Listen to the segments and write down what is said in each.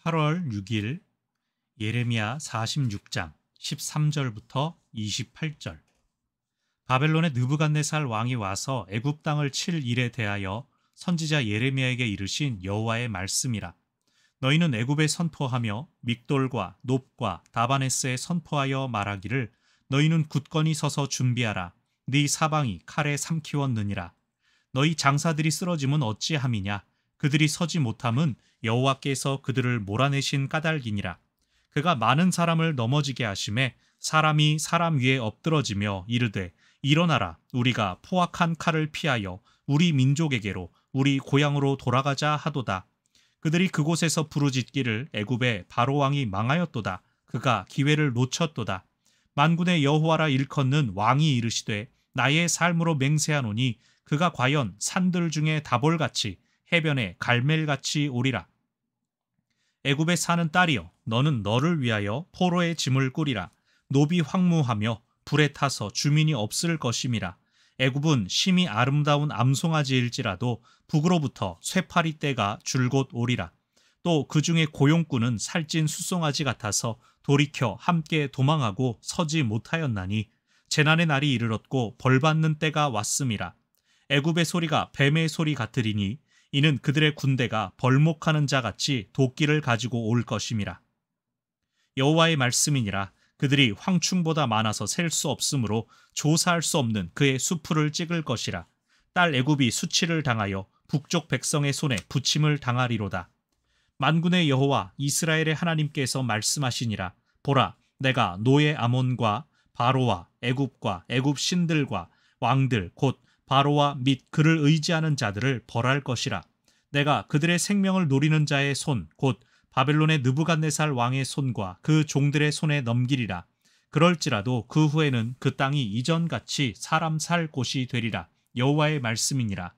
8월 6일 예레미야 46장 13절부터 28절. 바벨론의 느부갓네살 왕이 와서 애굽 땅을 칠 일에 대하여 선지자 예레미야에게 이르신 여호와의 말씀이라. 너희는 애굽에 선포하며 믹돌과 놉과 다바네스에 선포하여 말하기를 너희는 굳건히 서서 준비하라. 네 사방이 칼에 삼키웠느니라. 너희 장사들이 쓰러짐은 어찌함이냐. 그들이 서지 못함은 여호와께서 그들을 몰아내신 까닭이니라. 그가 많은 사람을 넘어지게 하심에 사람이 사람 위에 엎드러지며 이르되 일어나라. 우리가 포악한 칼을 피하여 우리 민족에게로 우리 고향으로 돌아가자 하도다. 그들이 그곳에서 부르짖기를 애굽의 바로 왕이 망하였도다. 그가 기회를 놓쳤도다. 만군의 여호와라 일컫는 왕이 이르시되 나의 삶으로 맹세하노니 그가 과연 산들 중에 다볼같이 해변에 갈멜같이 오리라. 애굽에 사는 딸이여, 너는 너를 위하여 포로의 짐을 꾸리라. 노비 황무하며 불에 타서 주민이 없을 것임이라. 애굽은 심히 아름다운 암송아지일지라도 북으로부터 쇠파리 떼가 줄곧 오리라. 또 그 중에 고용꾼은 살찐 숫송아지 같아서 돌이켜 함께 도망하고 서지 못하였나니 재난의 날이 이르렀고 벌받는 때가 왔음이라. 애굽의 소리가 뱀의 소리 같으리니 이는 그들의 군대가 벌목하는 자 같이 도끼를 가지고 올 것임이라. 여호와의 말씀이니라. 그들이 황충보다 많아서 셀 수 없으므로 조사할 수 없는 그의 수풀을 찍을 것이라. 딸 애굽이 수치를 당하여 북쪽 백성의 손에 부침을 당하리로다. 만군의 여호와 이스라엘의 하나님께서 말씀하시니라. 보라, 내가 노예 아몬과 바로와 애굽과 애굽 신들과 왕들 곧 바로와 및 그를 의지하는 자들을 벌할 것이라. 내가 그들의 생명을 노리는 자의 손 곧 바벨론의 느부갓네살 왕의 손과 그 종들의 손에 넘기리라. 그럴지라도 그 후에는 그 땅이 이전같이 사람 살 곳이 되리라. 여호와의 말씀이니라.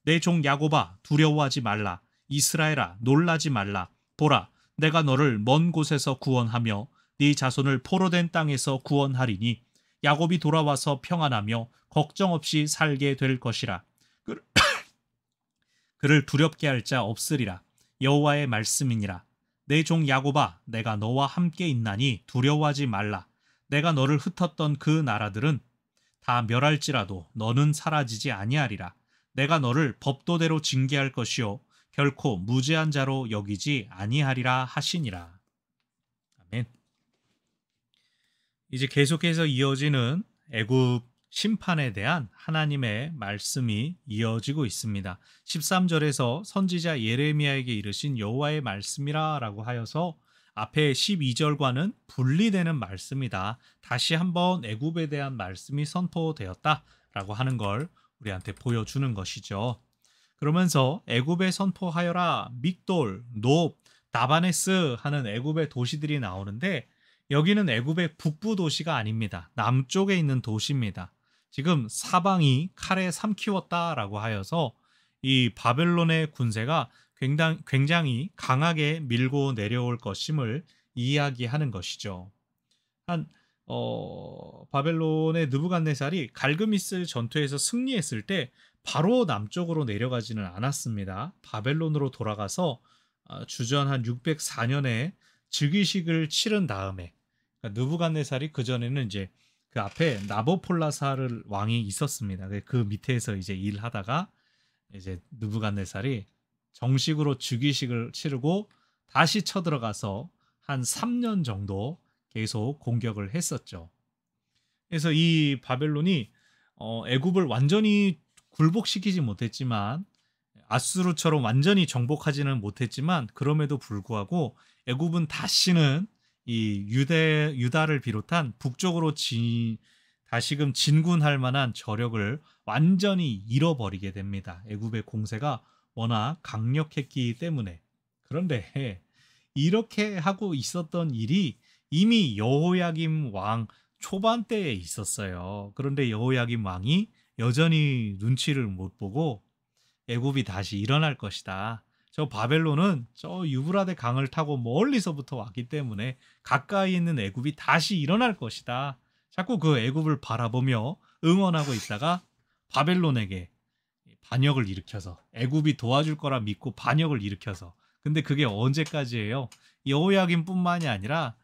내 종 야곱아, 두려워하지 말라. 이스라엘아, 놀라지 말라. 보라, 내가 너를 먼 곳에서 구원하며 네 자손을 포로된 땅에서 구원하리니 야곱이 돌아와서 평안하며 걱정 없이 살게 될 것이라. 그를 두렵게 할 자 없으리라. 여호와의 말씀이니라. 내 종 야곱아, 내가 너와 함께 있나니 두려워하지 말라. 내가 너를 흩었던 그 나라들은 다 멸할지라도 너는 사라지지 아니하리라. 내가 너를 법도대로 징계할 것이요 결코 무죄한 자로 여기지 아니하리라 하시니라. 아멘. 이제 계속해서 이어지는 애굽 심판에 대한 하나님의 말씀이 이어지고 있습니다. 13절에서 선지자 예레미야에게 이르신 여호와의 말씀이라 라고 하여서 앞에 12절과는 분리되는 말씀이다. 다시 한번 애굽에 대한 말씀이 선포되었다 라고 하는 걸 우리한테 보여주는 것이죠. 그러면서 애굽에 선포하여라 믹돌, 놉, 다바네스 하는 애굽의 도시들이 나오는데 여기는 애굽의 북부 도시가 아닙니다. 남쪽에 있는 도시입니다. 지금 사방이 칼에 삼키웠다라고 하여서 이 바벨론의 군세가 굉장히 강하게 밀고 내려올 것임을 이야기하는 것이죠. 바벨론의 느부갓네살이 갈그미스 전투에서 승리했을 때 바로 남쪽으로 내려가지는 않았습니다. 바벨론으로 돌아가서 주전 한 604년에 즉위식을 치른 다음에 그러니까 느부갓네살이 그 전에는 이제 그 앞에 나보폴라사르 왕이 있었습니다. 그 밑에서 이제 일하다가 이제 느부갓네살이 정식으로 즉위식을 치르고 다시 쳐들어가서 한 3년 정도 계속 공격을 했었죠. 그래서 이 바벨론이 애굽을 완전히 굴복시키지 못했지만 아수르처럼 완전히 정복하지는 못했지만 그럼에도 불구하고 애굽은 다시는 이 유다를 비롯한 북쪽으로 다시금 진군할 만한 저력을 완전히 잃어버리게 됩니다. 애굽의 공세가 워낙 강력했기 때문에. 그런데 이렇게 하고 있었던 일이 이미 여호야김 왕 초반 때에 있었어요. 그런데 여호야김 왕이 여전히 눈치를 못 보고 애굽이 다시 일어날 것이다. 저 바벨론은 저 유브라데 강을 타고 멀리서부터 왔기 때문에 가까이 있는 애굽이 다시 일어날 것이다. 자꾸 그 애굽을 바라보며 응원하고 있다가 바벨론에게 반역을 일으켜서 애굽이 도와줄 거라 믿고 반역을 일으켜서 근데 그게 언제까지예요? 여호야김뿐만이 아니라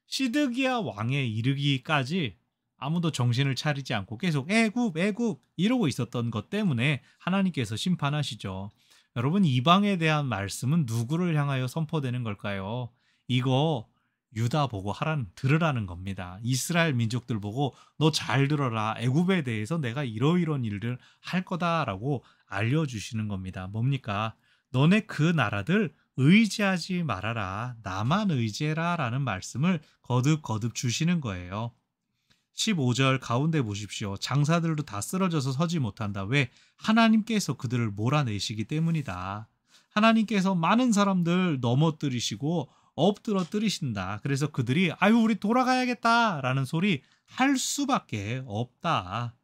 시드기야 왕에 이르기까지 아무도 정신을 차리지 않고 계속 애굽 애굽 이러고 있었던 것 때문에 하나님께서 심판하시죠. 여러분, 이방에 대한 말씀은 누구를 향하여 선포되는 걸까요? 이거 유다 보고 들으라는 겁니다. 이스라엘 민족들 보고 너 잘 들어라. 애굽에 대해서 내가 이러이러한 일을 할 거다라고 알려주시는 겁니다. 뭡니까? 너네 그 나라들 의지하지 말아라. 나만 의지해라 라는 말씀을 거듭 주시는 거예요. 15절 가운데 보십시오. 장사들도 다 쓰러져서 서지 못한다. 왜? 하나님께서 그들을 몰아내시기 때문이다. 하나님께서 많은 사람들 넘어뜨리시고 엎드러 뜨리신다. 그래서 그들이 아유 우리 돌아가야겠다 라는 소리 할 수밖에 없다.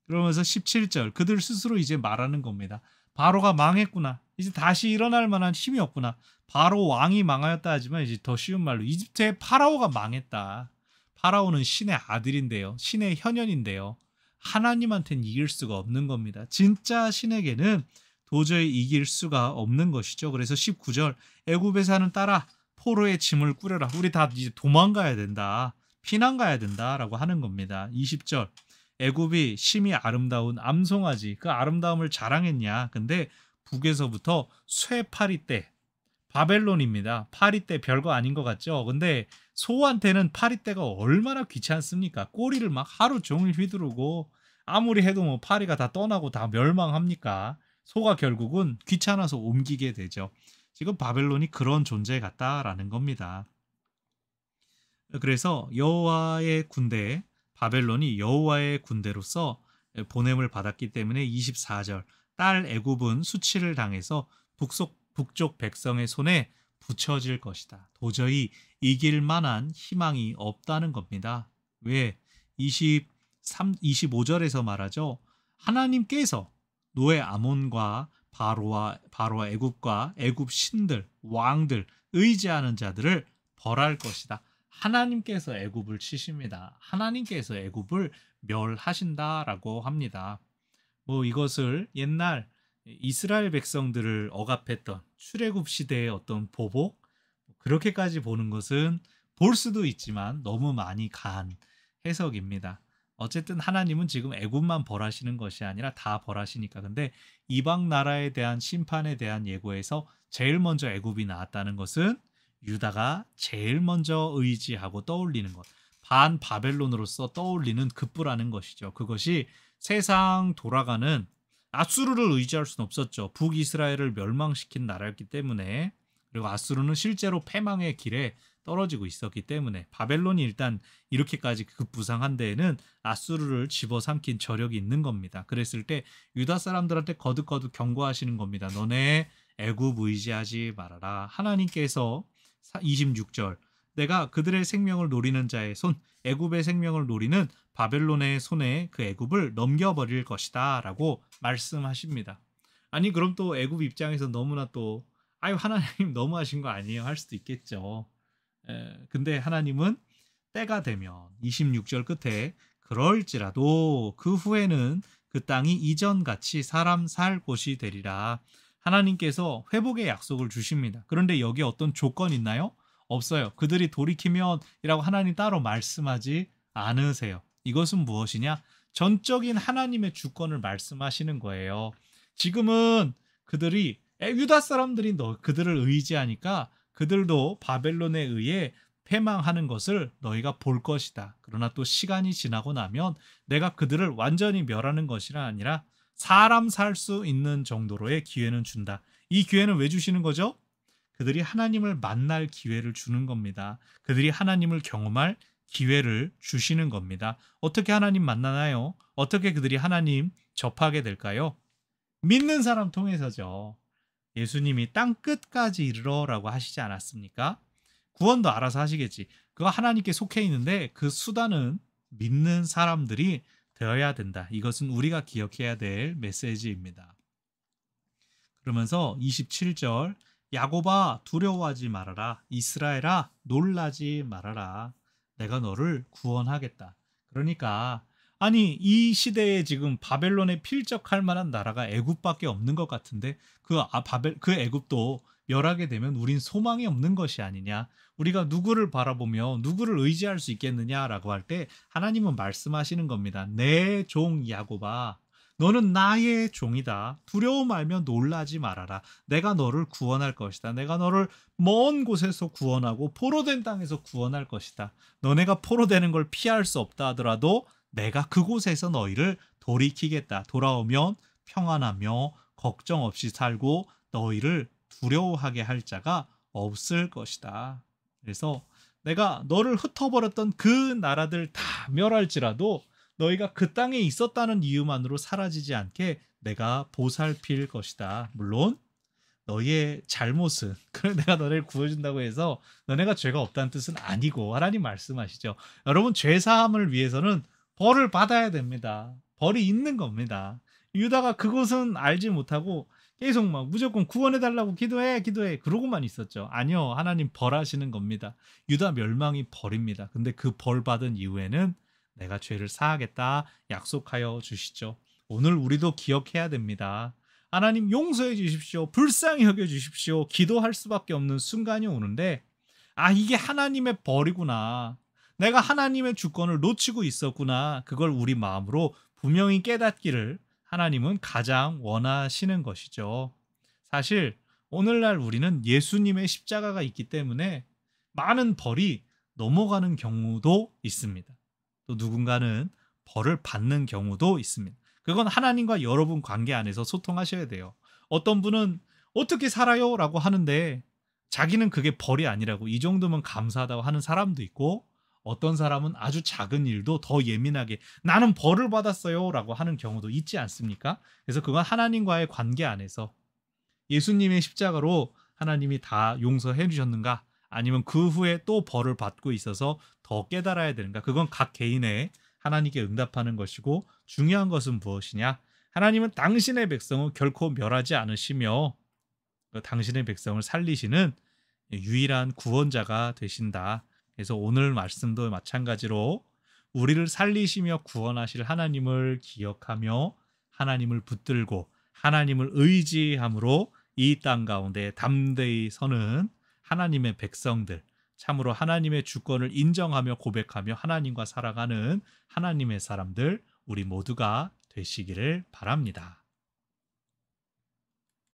그러면서 17절 그들 스스로 이제 말하는 겁니다. 바로가 망했구나. 이제 다시 일어날 만한 힘이 없구나. 바로 왕이 망하였다 하지만 이제 더 쉬운 말로 이집트의 파라오가 망했다. 파라오는 신의 아들인데요. 신의 현현인데요. 하나님한테는 이길 수가 없는 겁니다. 진짜 신에게는 도저히 이길 수가 없는 것이죠. 그래서 19절 애굽에 사는 딸아 포로의 짐을 꾸려라. 우리 다 이제 도망가야 된다. 피난 가야 된다라고 하는 겁니다. 20절 애굽이 심히 아름다운 암송아지 그 아름다움을 자랑했냐. 근데 북에서부터 쇠파리떼 바벨론입니다. 파리떼 별거 아닌 것 같죠? 근데 소한테는 파리떼가 얼마나 귀찮습니까? 꼬리를 막 하루 종일 휘두르고 아무리 해도 뭐 파리가 다 떠나고 다 멸망합니까? 소가 결국은 귀찮아서 옮기게 되죠. 지금 바벨론이 그런 존재 같다라는 겁니다. 그래서 여호와의 군대, 바벨론이 여호와의 군대로서 보냄을 받았기 때문에 24절 딸 애굽은 수치를 당해서 북쪽 백성의 손에 붙여질 것이다. 도저히 이길 만한 희망이 없다는 겁니다. 왜? 25절에서 말하죠. 하나님께서 노예 아몬과 바로와 애굽과 애굽 신들, 왕들, 의지하는 자들을 벌할 것이다. 하나님께서 애굽을 치십니다. 하나님께서 애굽을 멸하신다라고 합니다. 뭐 이것을 옛날 이스라엘 백성들을 억압했던 출애굽 시대의 어떤 보복 그렇게까지 보는 것은 볼 수도 있지만 너무 많이 간 해석입니다. 어쨌든 하나님은 지금 애굽만 벌하시는 것이 아니라 다 벌하시니까. 근데 이방 나라에 대한 심판에 대한 예고에서 제일 먼저 애굽이 나왔다는 것은 유다가 제일 먼저 의지하고 떠올리는 것, 반 바벨론으로서 떠올리는 급부라는 것이죠. 그것이 세상 돌아가는 아수르를 의지할 수는 없었죠. 북이스라엘을 멸망시킨 나라였기 때문에. 그리고 아수르는 실제로 패망의 길에 떨어지고 있었기 때문에 바벨론이 일단 이렇게까지 급부상한 데에는 아수르를 집어삼킨 저력이 있는 겁니다. 그랬을 때 유다 사람들한테 거듭 경고하시는 겁니다. 너네 애굽 의지하지 말아라. 하나님께서 26절 내가 그들의 생명을 노리는 자의 손 애굽의 생명을 노리는 바벨론의 손에 그 애굽을 넘겨버릴 것이다 라고 말씀하십니다. 아니 그럼 또 애굽 입장에서 너무나 또 아유 하나님 너무하신 거 아니에요 할 수도 있겠죠. 근데 하나님은 때가 되면 26절 끝에 그럴지라도 그 후에는 그 땅이 이전같이 사람 살 곳이 되리라. 하나님께서 회복의 약속을 주십니다. 그런데 여기에 어떤 조건이 있나요? 없어요. 그들이 돌이키면이라고 하나님 따로 말씀하지 않으세요. 이것은 무엇이냐? 전적인 하나님의 주권을 말씀하시는 거예요. 지금은 그들이 유다 사람들이 그들을 의지하니까 그들도 바벨론에 의해 패망하는 것을 너희가 볼 것이다. 그러나 또 시간이 지나고 나면 내가 그들을 완전히 멸하는 것이 아니라 사람 살 수 있는 정도로의 기회는 준다. 이 기회는 왜 주시는 거죠? 그들이 하나님을 만날 기회를 주는 겁니다. 그들이 하나님을 경험할 기회를 주시는 겁니다. 어떻게 하나님 만나나요? 어떻게 그들이 하나님 접하게 될까요? 믿는 사람 통해서죠. 예수님이 땅 끝까지 이르러라고 하시지 않았습니까? 구원도 알아서 하시겠지. 그거 하나님께 속해 있는데 그 수단은 믿는 사람들이 되어야 된다. 이것은 우리가 기억해야 될 메시지입니다. 그러면서 27절 야곱아 두려워하지 말아라. 이스라엘아 놀라지 말아라. 내가 너를 구원하겠다. 그러니까 아니 이 시대에 지금 바벨론에 필적할 만한 나라가 애굽밖에 없는 것 같은데 그 애굽도 멸하게 되면 우린 소망이 없는 것이 아니냐. 우리가 누구를 바라보며 누구를 의지할 수 있겠느냐라고 할 때 하나님은 말씀하시는 겁니다. 내 종 야곱아, 너는 나의 종이다. 두려움 알면 놀라지 말아라. 내가 너를 구원할 것이다. 내가 너를 먼 곳에서 구원하고 포로된 땅에서 구원할 것이다. 너네가 포로되는 걸 피할 수 없다 하더라도 내가 그곳에서 너희를 돌이키겠다. 돌아오면 평안하며 걱정 없이 살고 너희를 두려워하게 할 자가 없을 것이다. 그래서 내가 너를 흩어버렸던 그 나라들 다 멸할지라도 너희가 그 땅에 있었다는 이유만으로 사라지지 않게 내가 보살필 것이다. 물론 너희의 잘못은 그래 내가 너를 구해준다고 해서 너네가 죄가 없다는 뜻은 아니고 하나님 말씀하시죠. 여러분 죄 사함을 위해서는 벌을 받아야 됩니다. 벌이 있는 겁니다. 유다가 그것은 알지 못하고 계속 막 무조건 구원해달라고 기도해 그러고만 있었죠. 아니요, 하나님 벌하시는 겁니다. 유다 멸망이 벌입니다. 근데 그 벌 받은 이후에는 내가 죄를 사하겠다 약속하여 주시죠. 오늘 우리도 기억해야 됩니다. 하나님 용서해 주십시오. 불쌍히 여겨 주십시오. 기도할 수밖에 없는 순간이 오는데 이게 하나님의 벌이구나. 내가 하나님의 주권을 놓치고 있었구나. 그걸 우리 마음으로 분명히 깨닫기를 하나님은 가장 원하시는 것이죠. 사실 오늘날 우리는 예수님의 십자가가 있기 때문에 많은 벌이 넘어가는 경우도 있습니다. 또 누군가는 벌을 받는 경우도 있습니다. 그건 하나님과 여러분 관계 안에서 소통하셔야 돼요. 어떤 분은 어떻게 살아요? 라고 하는데 자기는 그게 벌이 아니라고 이 정도면 감사하다고 하는 사람도 있고 어떤 사람은 아주 작은 일도 더 예민하게 나는 벌을 받았어요 라고 하는 경우도 있지 않습니까? 그래서 그건 하나님과의 관계 안에서 예수님의 십자가로 하나님이 다 용서해 주셨는가? 아니면 그 후에 또 벌을 받고 있어서 더 깨달아야 되는가? 그건 각 개인의 하나님께 응답하는 것이고 중요한 것은 무엇이냐? 하나님은 당신의 백성을 결코 멸하지 않으시며 당신의 백성을 살리시는 유일한 구원자가 되신다. 그래서 오늘 말씀도 마찬가지로 우리를 살리시며 구원하실 하나님을 기억하며 하나님을 붙들고 하나님을 의지함으로 이 땅 가운데 담대히 서는 하나님의 백성들, 참으로 하나님의 주권을 인정하며 고백하며 하나님과 살아가는 하나님의 사람들 우리 모두가 되시기를 바랍니다.